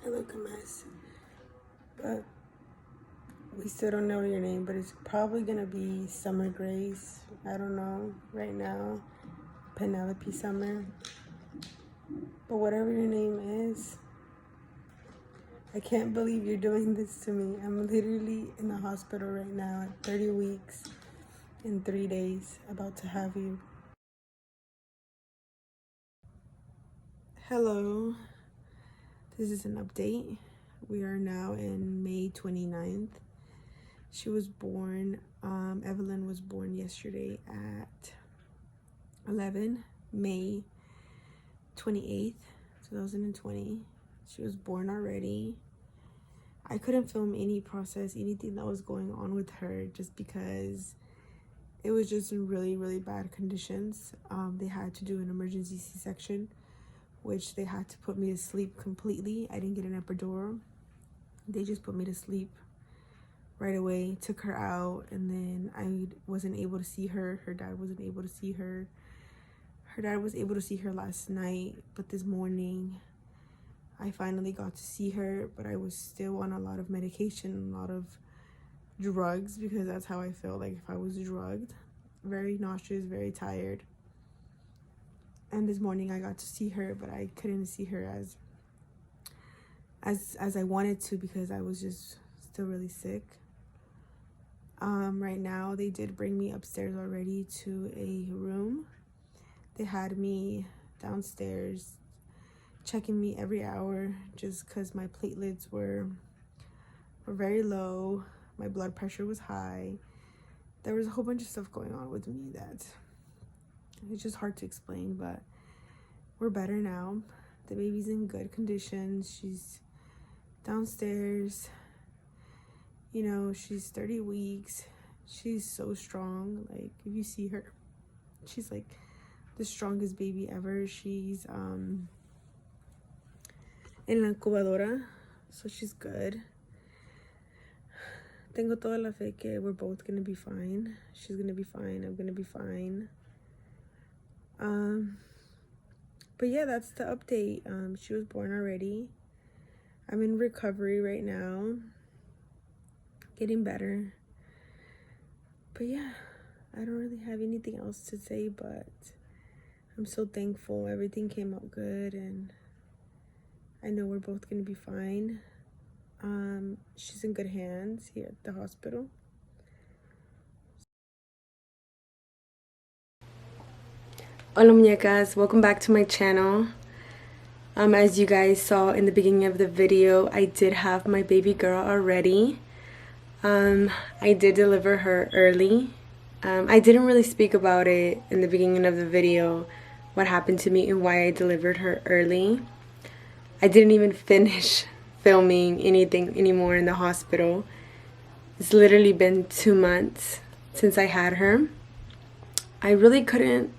look a mess. But we still don't know your name, but it's probably gonna be Summer Grace. I don't know right now. Penelope Summer. But whatever your name is, I can't believe you're doing this to me. I'm literally in the hospital right now at 30 weeks in 3 days, about to have you. Hello, this is an update. We are now in May 29th. She was born, Evelyn was born yesterday at 11, May 28th, 2020. She was born already. I couldn't film any process, anything that was going on with her, just because it was just in really, really bad conditions. They had to do an emergency C-section, which they had to put me to sleep completely. I didn't get an epidural. They just put me to sleep right away, took her out, and then I wasn't able to see her. Her dad wasn't able to see her. Her dad was able to see her last night, but this morning I finally got to see her, but I was still on a lot of medication, a lot of drugs, because that's how I felt like if I was drugged. Very nauseous, very tired. And this morning I got to see her, but I couldn't see her as I wanted to, because I was just still really sick. Right now they did bring me upstairs already to a room. They had me downstairs checking me every hour, just because my platelets were very low, my blood pressure was high. There was a whole bunch of stuff going on with me that it's just hard to explain, but we're better now. The baby's in good condition. She's downstairs. You know, she's 30 weeks. She's so strong. Like, if you see her, she's like the strongest baby ever. She's in la incubadora, so she's good. Tengo toda la fe que we're both gonna be fine. She's gonna be fine. I'm gonna be fine. But yeah, that's the update. She was born already. I'm in recovery right now, getting better. But yeah, I don't really have anything else to say, but I'm so thankful everything came out good, and I know we're both gonna be fine. She's in good hands here at the hospital. Hola muñecas, welcome back to my channel. As you guys saw in the beginning of the video, I did have my baby girl already. I did deliver her early. I didn't really speak about it in the beginning of the video, what happened to me and why I delivered her early. I didn't even finish filming anything anymore in the hospital. It's literally been 2 months since I had her. I really couldn't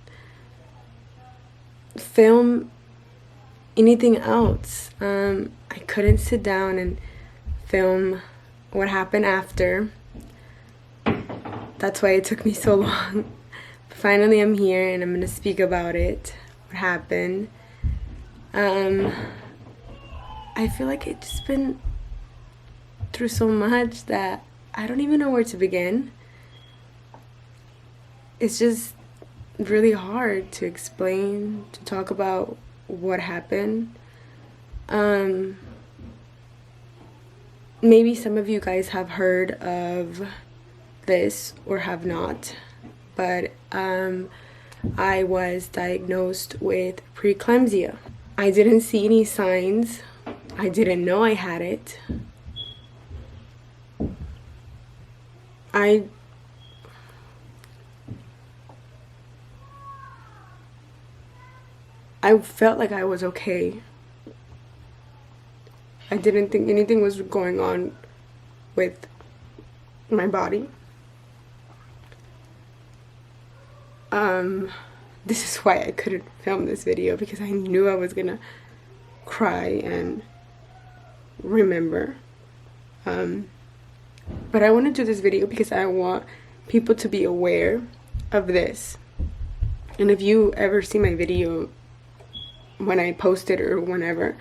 film anything else. I couldn't sit down and film what happened after. That's why it took me so long. But finally I'm here and I'm gonna speak about it, what happened. I feel like I've just been through so much that I don't even know where to begin. It's just really hard to explain, to talk about what happened. Maybe some of you guys have heard of this or have not, but I was diagnosed with preeclampsia. I didn't see any signs. I didn't know I had it. I felt like I was okay. I didn't think anything was going on with my body. This is why I couldn't film this video, because I knew I was gonna cry and remember. But I want to do this video because I want people to be aware of this. And if you ever see my video when I post it or whenever,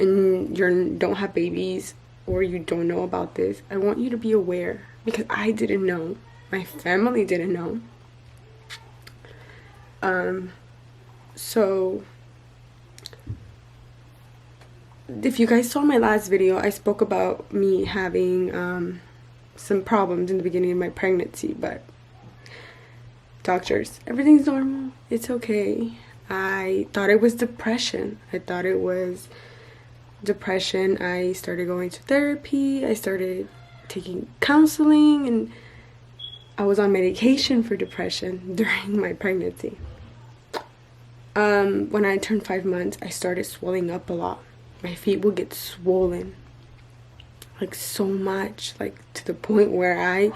and you don't have babies or you don't know about this, I want you to be aware, because I didn't know. My family didn't know. So if you guys saw my last video, I spoke about me having some problems in the beginning of my pregnancy, but doctors, everything's normal, it's okay. I thought it was depression. I started going to therapy. I started taking counseling, and I was on medication for depression during my pregnancy. When I turned 5 months, I started swelling up a lot. My feet would get swollen, like so much, like to the point where I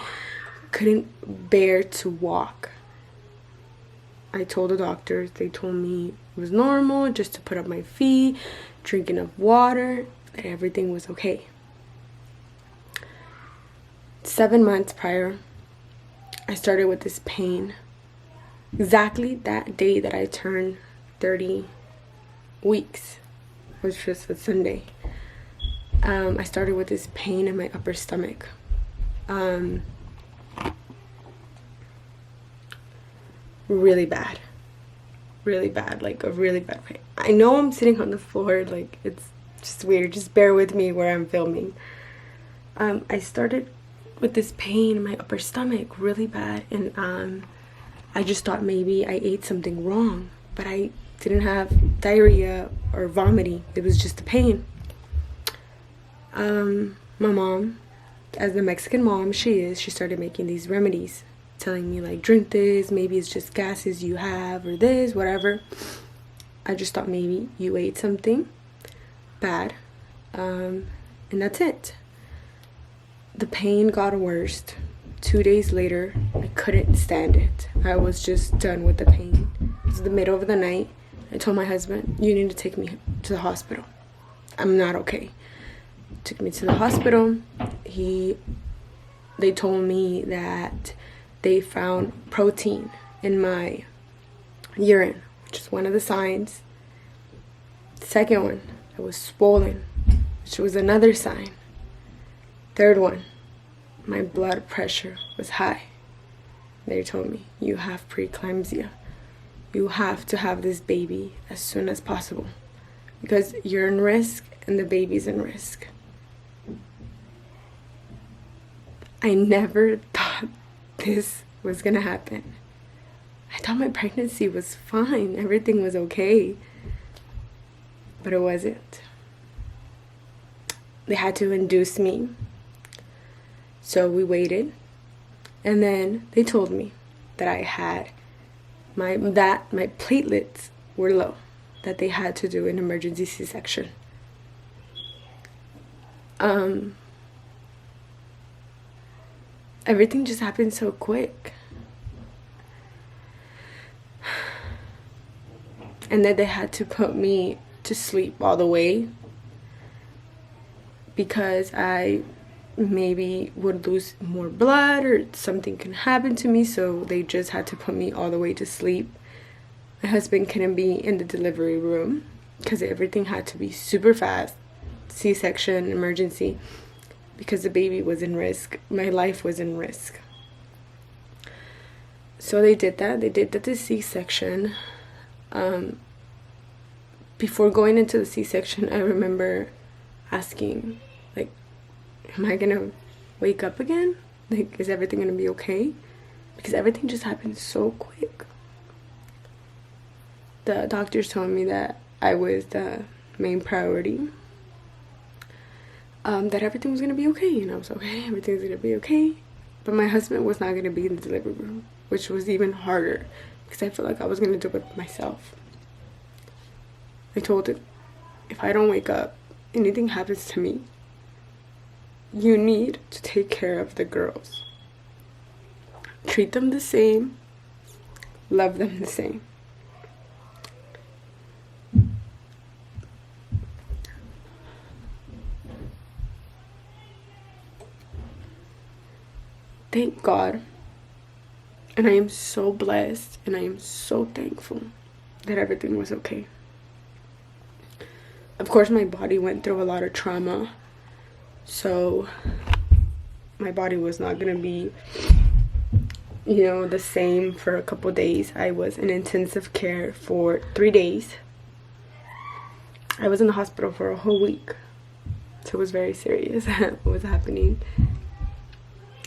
couldn't bear to walk. I told the doctors, they told me it was normal, just to put up my feet, drink enough water, that everything was okay. 7 months prior, I started with this pain. Exactly that day that I turned 30 weeks, which was a Sunday. I started with this pain in my upper stomach. Really bad, like a really bad pain. I know I'm sitting on the floor, like it's just weird. Just bear with me where I'm filming. I started with this pain in my upper stomach, really bad, and I just thought maybe I ate something wrong, but I didn't have diarrhea or vomiting. It was just the pain. My mom, as the Mexican mom she started making these remedies, telling me like, drink this, maybe it's just gases you have, or this, whatever. I just thought maybe you ate something bad, and that's it. The pain got worse. 2 days later, I couldn't stand it. I was just done with the pain. It was the middle of the night. I told my husband, you need to take me to the hospital. I'm not okay. Took me to the hospital. They told me that they found protein in my urine, which is one of the signs. Second one, I was swollen, which was another sign. Third one, my blood pressure was high. They told me, you have preeclampsia. You have to have this baby as soon as possible, because you're in risk and the baby's in risk. I never thought this was gonna happen. I thought my pregnancy was fine, everything was okay, but it wasn't. They had to induce me, so we waited, and then they told me that I had my platelets were low, that they had to do an emergency C-section. Everything just happened so quick. And then they had to put me to sleep all the way, because I maybe would lose more blood or something can happen to me, so they just had to put me all the way to sleep. My husband couldn't be in the delivery room because everything had to be super fast, C-section, emergency, because the baby was in risk. My life was in risk. So they did that. They did the C-section. Before going into the C-section, I remember asking, like, am I gonna wake up again? Like, is everything gonna be okay? Because everything just happened so quick. The doctors told me that I was the main priority, that everything was gonna be okay, and I was okay, everything's gonna be okay. But my husband was not gonna be in the delivery room, which was even harder, because I felt like I was gonna do it myself. I told him, if I don't wake up, anything happens to me, you need to take care of the girls. Treat them the same, love them the same. Thank God, and I am so blessed, and I am so thankful that everything was okay. of course my body went through a lot of trauma, so my body was not gonna be, you know, the same for a couple days. I was in intensive care for 3 days. I was in the hospital for a whole week, so it was very serious what was happening.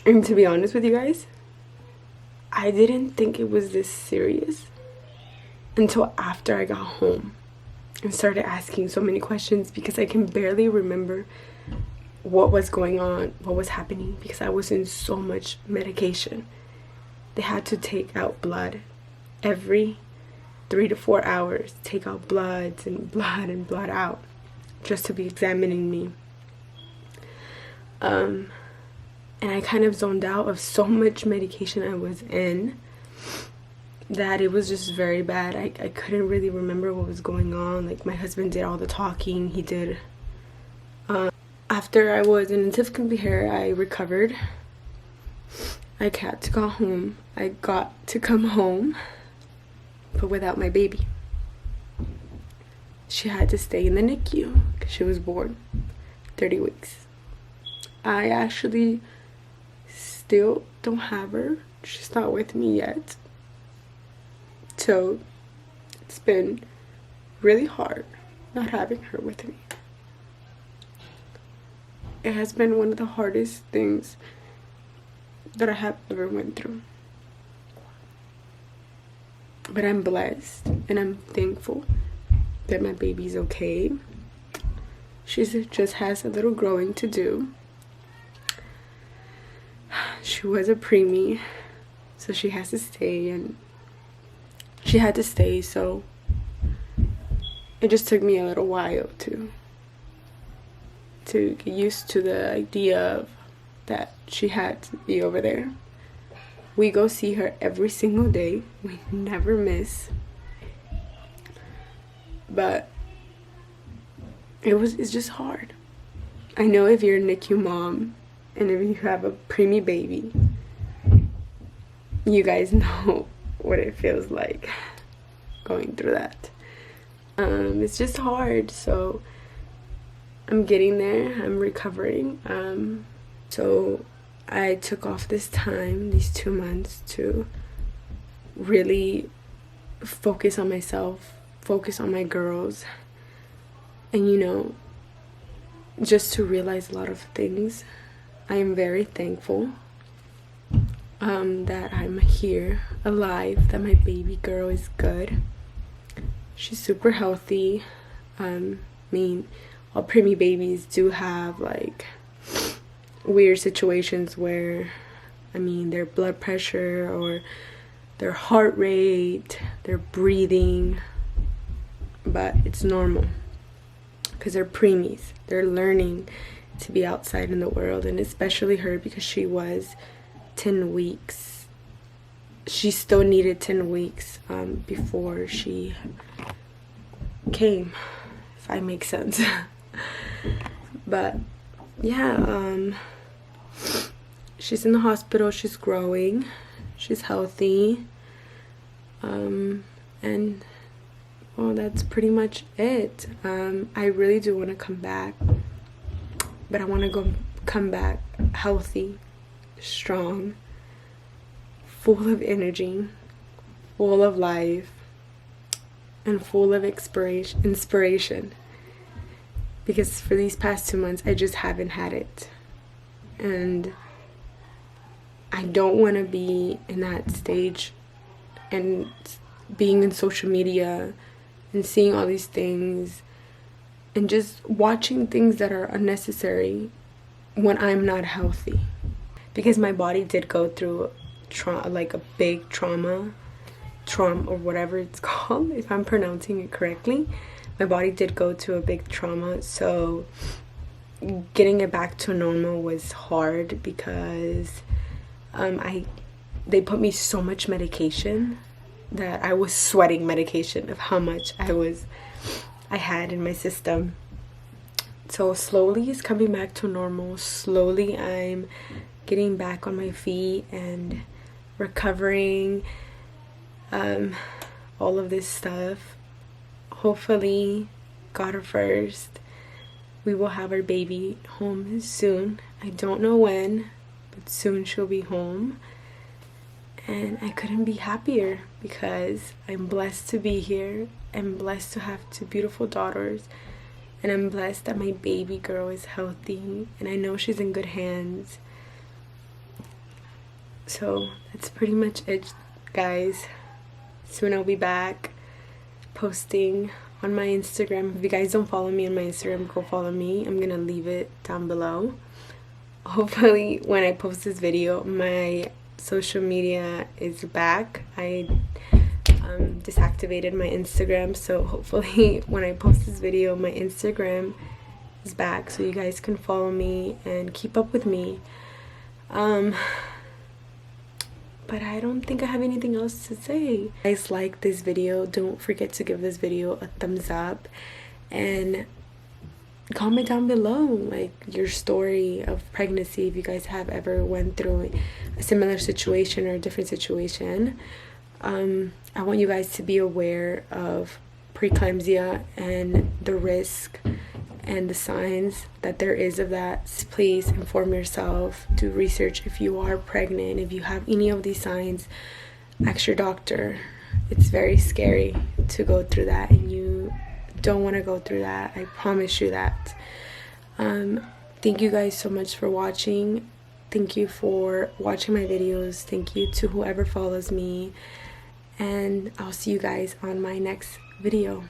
And to be honest with you guys, I didn't think it was this serious until after I got home and started asking so many questions, because I can barely remember what was going on, what was happening, because I was in so much medication. They had to take out blood every 3 to 4 hours, take out bloods and blood out, just to be examining me. And I kind of zoned out of so much medication I was in that it was just very bad. I couldn't really remember what was going on. Like, my husband did all the talking. He did. After I was in intensive care, I recovered. I had to go home. I got to come home, but without my baby. She had to stay in the NICU because she was born 30 weeks. I actually still don't have her. She's not with me yet. So it's been really hard not having her with me. It has been one of the hardest things that I have ever went through. But I'm blessed and I'm thankful that my baby's okay. She just has a little growing to do. She was a preemie, so she has to stay, and she had to stay, so it just took me a little while to get used to the idea of that she had to be over there. We go see her every single day. We never miss. But it's just hard. I know if you're a NICU mom and if you have a preemie baby, you guys know what it feels like going through that. It's just hard, so I'm getting there. I'm recovering. So I took off this time, these 2 months, to really focus on myself, focus on my girls, and, you know, just to realize a lot of things. I am very thankful that I'm here, alive, that my baby girl is good. She's super healthy. I mean, all preemie babies do have, like, weird situations where, I mean, their blood pressure or their heart rate, their breathing, but it's normal because they're preemies. They're learning to be outside in the world, and especially her, because she was 10 weeks. She still needed 10 weeks before she came, if I make sense. But yeah, she's in the hospital, she's growing, she's healthy, and well, that's pretty much it. I really do want to come back, but I want to come back healthy, strong, full of energy, full of life, and full of inspiration. Because for these past 2 months, I just haven't had it. And I don't want to be in that stage and being in social media and seeing all these things and just watching things that are unnecessary when I'm not healthy. Because my body did go through like a big trauma or whatever it's called, if I'm pronouncing it correctly. My body did go through a big trauma, so getting it back to normal was hard because they put me so much medication that I was sweating medication of how much I had in my system. So slowly it's coming back to normal. Slowly I'm getting back on my feet and recovering all of this stuff. Hopefully God first, we will have our baby home soon. I don't know when, but soon she'll be home. And I couldn't be happier because I'm blessed to be here. I'm blessed to have 2 beautiful daughters. And I'm blessed that my baby girl is healthy. And I know she's in good hands. So that's pretty much it, guys. Soon I'll be back posting on my Instagram. If you guys don't follow me on my Instagram, go follow me. I'm gonna leave it down below. Hopefully when I post this video, my social media is back. I deactivated my Instagram, so hopefully when I post this video, my Instagram is back so you guys can follow me and keep up with me. But I don't think I have anything else to say. If you guys like this video, don't forget to give this video a thumbs up and comment down below like your story of pregnancy, if you guys have ever went through a similar situation or a different situation. I want you guys to be aware of preeclampsia and the risk and the signs that there is of that. Please inform yourself, do research if you are pregnant. If you have any of these signs, ask your doctor. It's very scary to go through that, and you don't want to go through that. I promise you that. Thank you guys so much for watching. Thank you for watching my videos. Thank you to whoever follows me, and I'll see you guys on my next video.